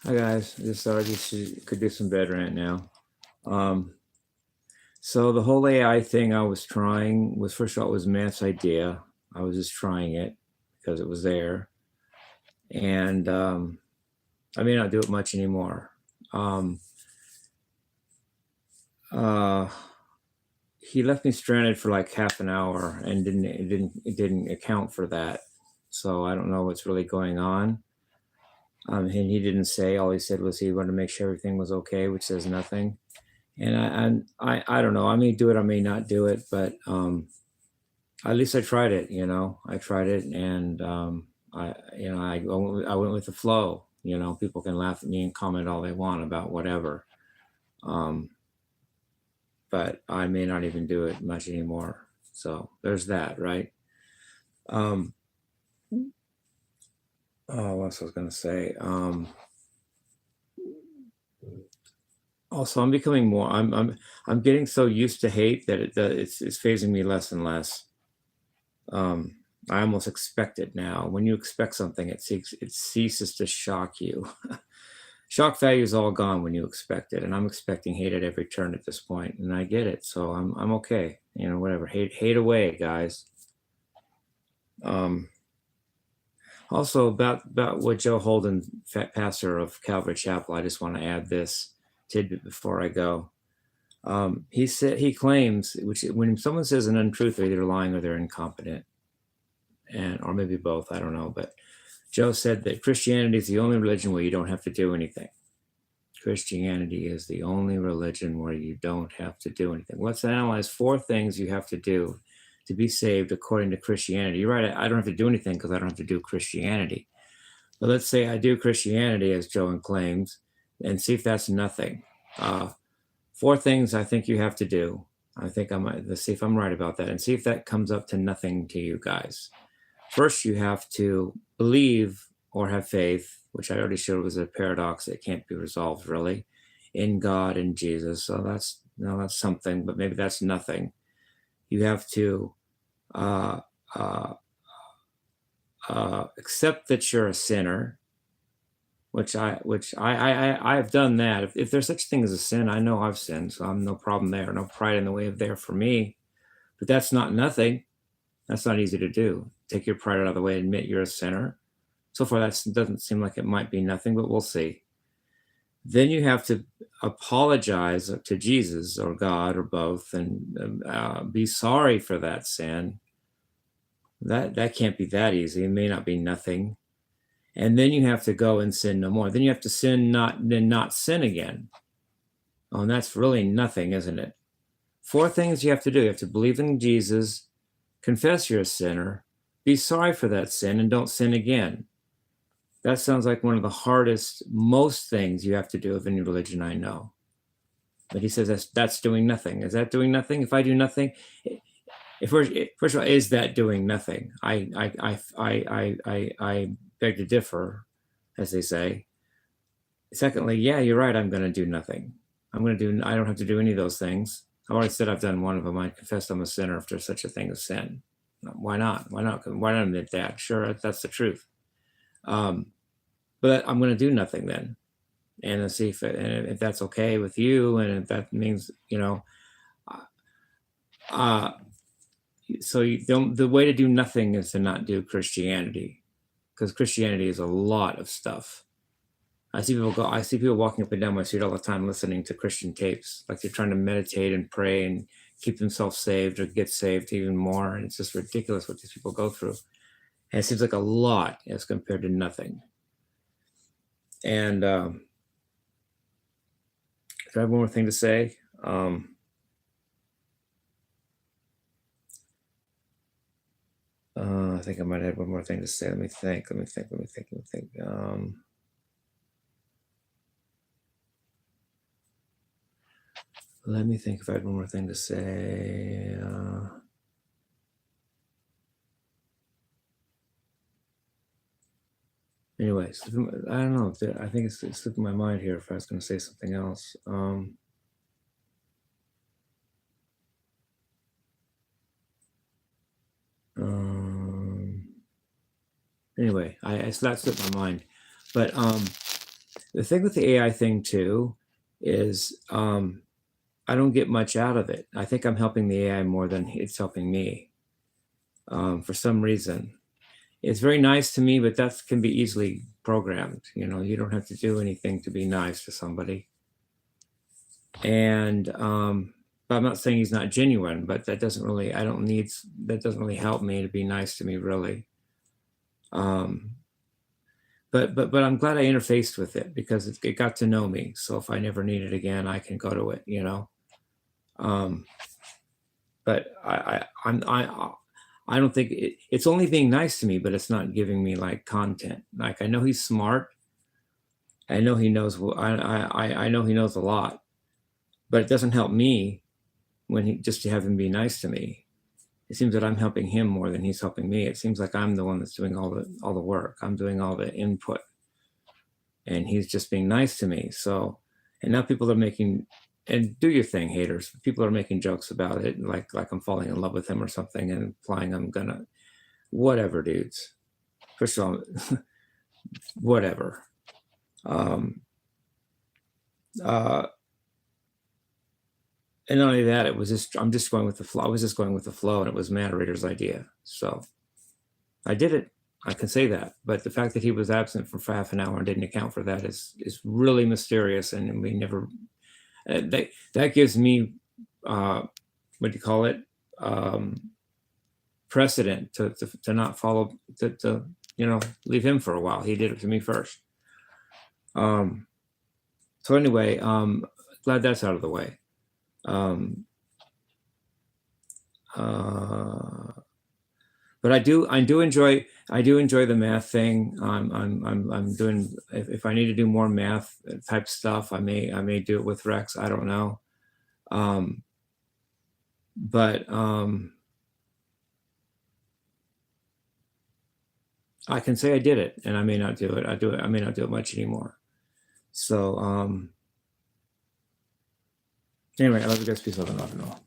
Hi guys, I just thought could do some bed rant now. Um, so the whole AI thing I was trying was, first of all, it was Matt's idea. I was just trying it because it was there, and I may not do it much anymore. Um, uh, he left me stranded for like half an hour and it didn't account for that. So I don't know what's really going on. And he didn't say. All he said was he wanted to make sure everything was okay, which says nothing. And I don't know. I may do it, I may not do it, but at least I tried it. I tried it, and I went with the flow. People can laugh at me and comment all they want about whatever, um, but I may not even do it much anymore. So there's that, right? Um, oh, what else I was gonna say? Also, I'm becoming more. I'm getting so used to hate that it's phasing me less and less. Um, I almost expect it now. When you expect something, it ceases to shock you. Shock value is all gone when you expect it, and I'm expecting hate at every turn at this point, and I get it. So I'm okay. Whatever. Hate away, guys. Um, Also about what Joe Holden, pastor of Calvary Chapel, I just want to add this tidbit before I go. He claims, which when someone says an untruth, they're either lying or they're incompetent, or maybe both. I don't know, but Joe said that Christianity is the only religion where you don't have to do anything. Christianity is the only religion where you don't have to do anything. Let's analyze 4 things you have to do to be saved according to Christianity. You're right. I don't have to do anything because I don't have to do Christianity. But let's say I do Christianity, as Joe claims, and see if that's nothing. 4 things I think you have to do. Let's see if I'm right about that, and see if that comes up to nothing to you guys. First, you have to believe or have faith, which I already showed was a paradox that can't be resolved really, in God and Jesus. So that's something, but maybe that's nothing. You have to uh, uh, accept that you're a sinner, which I've done that. If there's such thing as a sin, I know I've sinned, so I'm no problem there. No pride in the way of there for me. But that's not nothing. That's not easy to do. Take your pride out of the way, admit you're a sinner. So far, that doesn't seem like it might be nothing, but we'll see. Then you have to apologize to Jesus or God or both, and be sorry for that sin. That can't be that easy. It may not be nothing. And then you have to go and sin no more. Then you have to sin, not sin again. Oh, and that's really nothing, isn't it? 4 things you have to do. You have to believe in Jesus, confess you're a sinner, be sorry for that sin, and don't sin again. That sounds like one of the hardest, most things you have to do of any religion I know. But he says that's doing nothing. Is that doing nothing? If I do nothing, first of all, is that doing nothing? I beg to differ, as they say. Secondly, yeah, you're right. I'm going to do nothing. I don't have to do any of those things. I've already said I've done one of them. I confess I'm a sinner if there's such a thing as sin. Why not? Why not? Why not admit that? Sure, that's the truth. But I'm going to do nothing then, and see if that's okay with you, and if that means so the way to do nothing is to not do Christianity, because Christianity is a lot of stuff. I see people walking up and down my street all the time listening to Christian tapes, like they're trying to meditate and pray and keep themselves saved or get saved even more. And it's just ridiculous what these people go through. And it seems like a lot as compared to nothing. And do I have one more thing to say? I think I might have one more thing to say. Let me think. Let me think if I had one more thing to say. Anyways, I don't know. I think it's slipping my mind here if I was going to say something else. Anyway, so that slipped my mind. But The thing with the AI thing too is I don't get much out of it. I think I'm helping the AI more than it's helping me for some reason. It's very nice to me, but that can be easily programmed. You know, you don't have to do anything to be nice to somebody. And but I'm not saying he's not genuine, but that doesn't really, that doesn't really help me to be nice to me, really. But I'm glad I interfaced with it because it got to know me. So if I never need it again, I can go to it, you know. But I don't think it's only being nice to me, but it's not giving me like content. Like I know he's smart. I know he knows. I know he knows a lot, but it doesn't help me when just to have him be nice to me. It seems that I'm helping him more than he's helping me. It seems like I'm the one that's doing all the work. I'm doing all the input, and he's just being nice to me. So, and now people are making, and do your thing, haters. People are making jokes about it, like I'm falling in love with him or something, and implying I'm gonna, whatever, dudes. First of all, whatever. And not only that, I'm just going with the flow. I was just going with the flow, and it was moderator's idea. So I did it. I can say that. But the fact that he was absent for half an hour and didn't account for that is really mysterious. And we never, that gives me, what do you call it? Precedent to not follow, to, you know, leave him for a while. He did it to me first. So anyway, glad that's out of the way. But I do enjoy the math thing. I'm doing, if I need to do more math type stuff, I may do it with Rex. I don't know. But I can say I did it, and I may not do it. I may not do it much anymore. So anyway, I love you guys. Peace, love, and rock and roll.